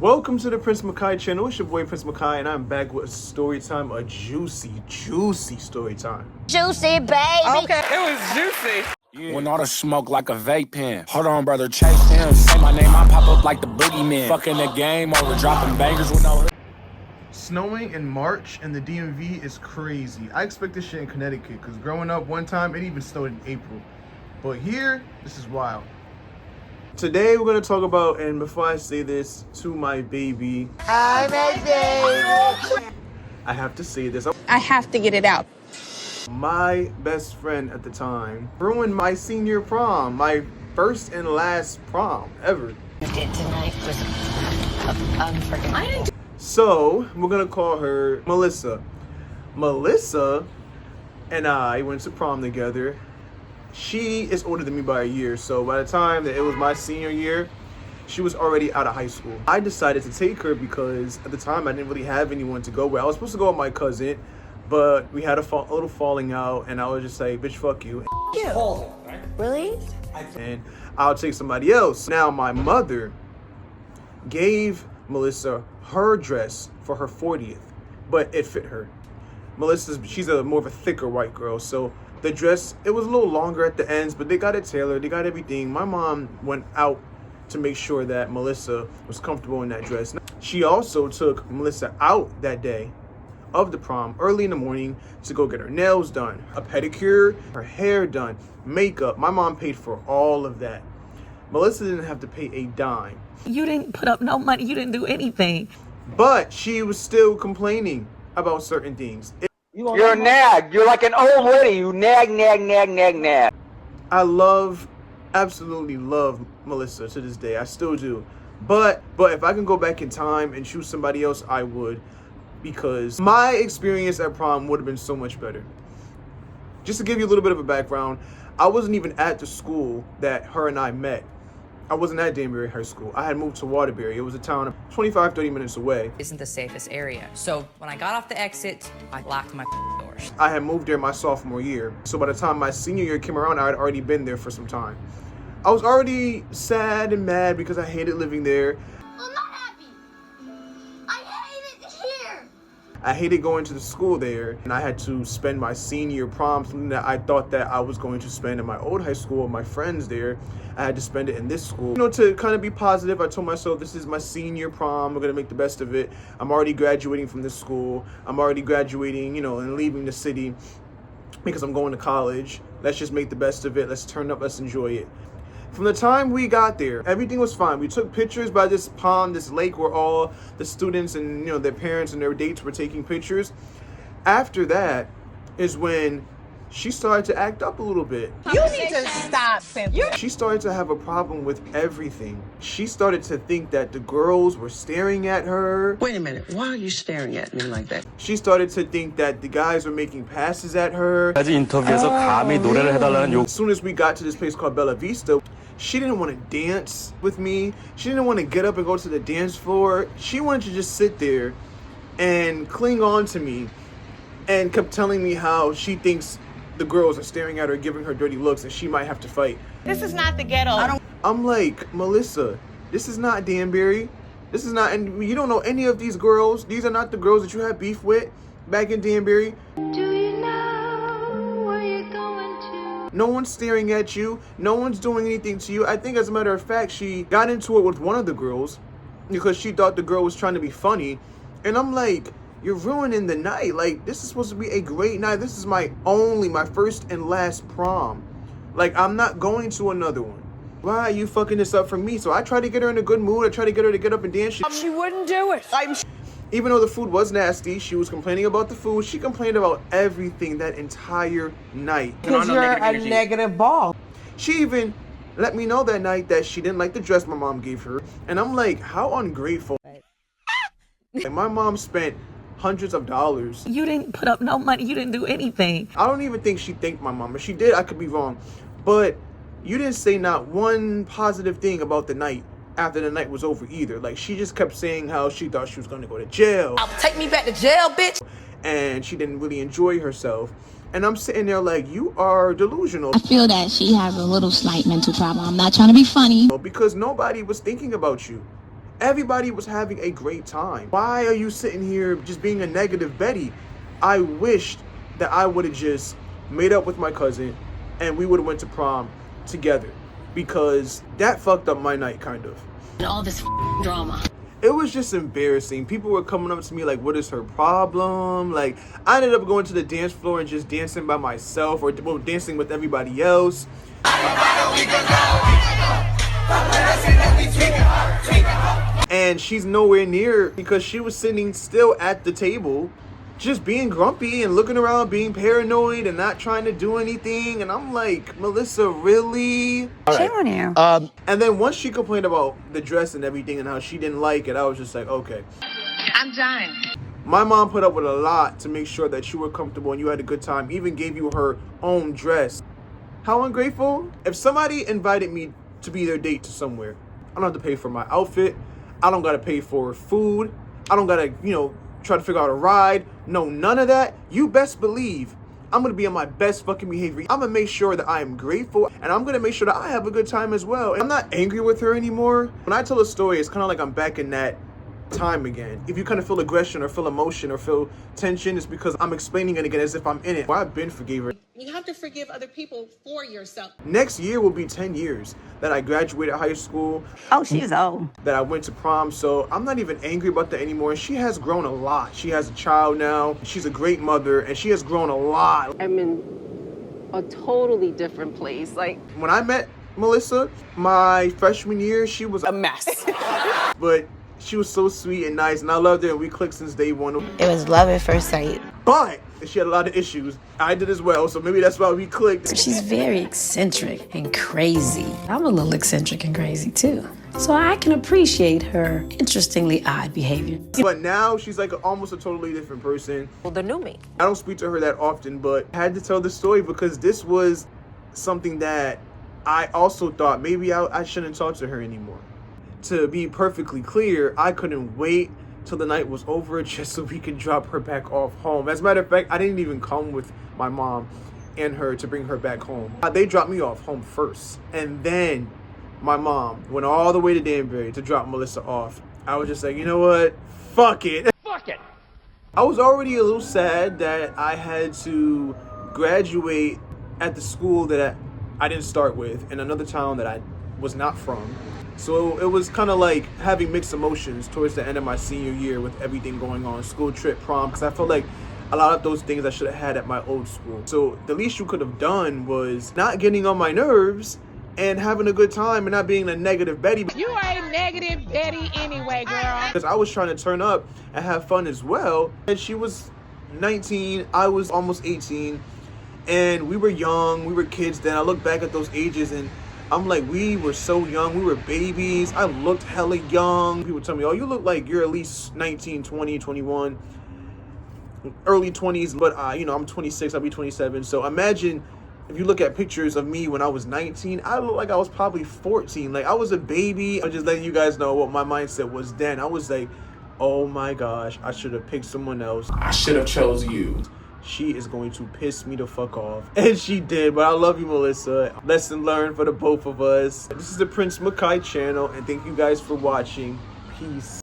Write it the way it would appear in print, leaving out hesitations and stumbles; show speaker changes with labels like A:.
A: Welcome to the Prince Makai channel. It's your boy Prince Makai, and I'm back with a story time, a juicy story time.
B: Juicy, baby.
C: Okay, it was juicy.
D: Yeah. When all the smoke like a vape pen. Hold on, brother, chase him. Say my name, I pop up like the boogeyman. Fucking the game over dropping bangers with no.
A: Snowing in March and the DMV is crazy. I expect this shit in Connecticut because growing up one time it even snowed in April. But here, this is wild. Today we're going to talk about, and before I say this to my baby, I have to say this.
C: I have to get it out.
A: My best friend at the time ruined my senior prom, my first and last prom ever.
B: Tonight was unforgettable.
A: So we're gonna call her Melissa. Melissa and I went to prom together. She is older than me by a year, so by the time that it was my senior year, she was already out of high school. I decided to take her because at the time I didn't really have anyone to go with. I was supposed to go with my cousin, but we had a little falling out, and I was just like, bitch, fuck you.
B: Really?
A: And I'll take somebody else. Now, my mother gave Melissa her dress for her 40th, but it fit her. She's more of a thicker white girl, so the dress, it was a little longer at the ends, but they got it tailored, they got everything. My mom went out to make sure that Melissa was comfortable in that dress. She also took Melissa out that day of the prom early in the morning to go get her nails done, a pedicure, her hair done, makeup. My mom paid for all of that. Melissa didn't have to pay a dime.
E: You didn't put up no money, you didn't do anything.
A: But she was still complaining about certain things.
F: You're a nag. You're like an old lady. You nag.
A: I absolutely love Melissa to this day. I still do. But if I can go back in time and choose somebody else, I would. Because my experience at prom would have been so much better. Just to give you a little bit of a background, I wasn't even at the school that her and I met. I wasn't at Danbury High School. I had moved to Waterbury. It was a town 25-30 minutes away.
G: Isn't the safest area. So when I got off the exit, I locked my doors.
A: I had moved there my sophomore year. So by the time my senior year came around, I had already been there for some time. I was already sad and mad because I hated living there.
B: I'm not happy. I hate it here.
A: I hated going to the school there, and I had to spend my senior prom, something that I thought that I was going to spend in my old high school with my friends there. I had to spend it in this school. You know, to kind of be positive, I told myself, this is my senior prom. I'm going to make the best of it. I'm already graduating from this school. I'm already graduating, and leaving the city because I'm going to college. Let's just make the best of it. Let's turn up. Let's enjoy it. From the time we got there, everything was fine. We took pictures by this pond, this lake where all the students and, their parents and their dates were taking pictures. After that is when she started to act up a little bit.
C: You need to stop, Cynthia.
A: She started to have a problem with everything. She started to think that the girls were staring at her.
H: Wait a minute, why are you staring at me like that?
A: She started to think that the guys were making passes at her.
D: As
A: soon as we got to this place called Bella Vista, she didn't want to dance with me. She didn't want to get up and go to the dance floor. She wanted to just sit there and cling on to me and kept telling me how she thinks the girls are staring at her, giving her dirty looks, and she might have to fight.
C: This is not the ghetto.
A: I'm like, Melissa, this is not Danbury. This is not, and you don't know any of these girls. These are not the girls that you had beef with back in Danbury.
B: Do you know where you're going to?
A: No one's staring at you. No one's doing anything to you. I think, as a matter of fact, she got into it with one of the girls because she thought the girl was trying to be funny. And I'm like, you're ruining the night. Like, this is supposed to be a great night. This is my first and last prom. Like, I'm not going to another one. Why are you fucking this up for me? So I tried to get her in a good mood. I tried to get her to get up and dance.
C: She wouldn't do it.
A: Even though the food was nasty, she was complaining about the food. She complained about everything that entire night.
H: Because you're a negative ball.
A: She even let me know that night that she didn't like the dress my mom gave her. And I'm like, how ungrateful. Like, my mom spent hundreds of dollars.
E: You didn't put up no money, you didn't do anything.
A: I don't even think she thanked my mom. If she did, I could be wrong. But you didn't say not one positive thing about the night after the night was over either. Like, she just kept saying how she thought she was going to go to jail.
G: Take me back to jail, bitch.
A: And she didn't really enjoy herself. And I'm sitting there like, you are delusional.
I: I feel that she has a little slight mental problem. I'm not trying to be funny.
A: Because nobody was thinking about you. Everybody was having a great time. Why are you sitting here just being a negative Betty? I wished that I would have just made up with my cousin and we would have went to prom together, because that fucked up my night kind of.
B: And all this drama.
A: It was just embarrassing. People were coming up to me like, what is her problem? Like, I ended up going to the dance floor and just dancing by myself, or well, dancing with everybody else. And she's nowhere near, because she was sitting still at the table, just being grumpy and looking around, being paranoid and not trying to do anything. And I'm like, Melissa, really?
E: Shame on you.
A: And then once she complained about the dress and everything and how she didn't like it, I was just like, okay.
C: I'm done.
A: My mom put up with a lot to make sure that you were comfortable and you had a good time, even gave you her own dress. How ungrateful? If somebody invited me to be their date to somewhere, I don't have to pay for my outfit. I don't gotta pay for food. I don't gotta, try to figure out a ride. No, none of that. You best believe I'm gonna be on my best fucking behavior. I'm gonna make sure that I am grateful, and I'm gonna make sure that I have a good time as well. I'm not angry with her anymore. When I tell a story, it's kind of like I'm back in that time again. If you kind of feel aggression or feel emotion or feel tension, it's because I'm explaining it again as if I'm in it. Well, I've been forgave her.
C: You have to forgive other people for yourself.
A: Next year will be 10 years that I graduated high school.
E: Oh, she's old.
A: That I went to prom, so I'm not even angry about that anymore. She has grown a lot. She has a child now. She's a great mother, and she has grown a lot.
I: I'm in a totally different place. Like,
A: when I met Melissa, my freshman year, she was a mess. But she was so sweet and nice, and I loved her, and we clicked since day one.
C: It was love at first sight.
A: But she had a lot of issues. I did as well, so maybe that's why we clicked.
J: She's very eccentric and crazy. I'm a little eccentric and crazy too. So I can appreciate her interestingly odd behavior.
A: But now she's like almost a totally different person.
C: Well, the new me.
A: I don't speak to her that often, but I had to tell this story because this was something that I also thought maybe I shouldn't talk to her anymore. To be perfectly clear, I couldn't wait till the night was over just so we could drop her back off home. As a matter of fact, I didn't even come with my mom and her to bring her back home. They dropped me off home first, and then my mom went all the way to Danbury to drop Melissa off. I was just like, you know what? Fuck it.
F: Fuck it.
A: I was already a little sad that I had to graduate at the school that I didn't start with in another town that I was not from. So it was kind of like having mixed emotions towards the end of my senior year with everything going on, school trip, prom, because I felt like a lot of those things I should have had at my old school. So the least you could have done was not getting on my nerves and having a good time and not being a negative Betty.
C: You are a negative Betty anyway, girl.
A: Because I was trying to turn up and have fun as well. And she was 19, I was almost 18, and we were young, we were kids then. I look back at those ages and I'm like, we were so young. We were babies. I looked hella young. People tell me, oh, you look like you're at least 19, 20, 21, early 20s. But, I'm 26. I'll be 27. So imagine if you look at pictures of me when I was 19, I look like I was probably 14. Like, I was a baby. I'm just letting you guys know what my mindset was then. I was like, oh, my gosh, I should have picked someone else. I should have chose you. She is going to piss me the fuck off. And she did, but I love you, Melissa. Lesson learned for the both of us. This is the Prince Makai channel, and thank you guys for watching. Peace.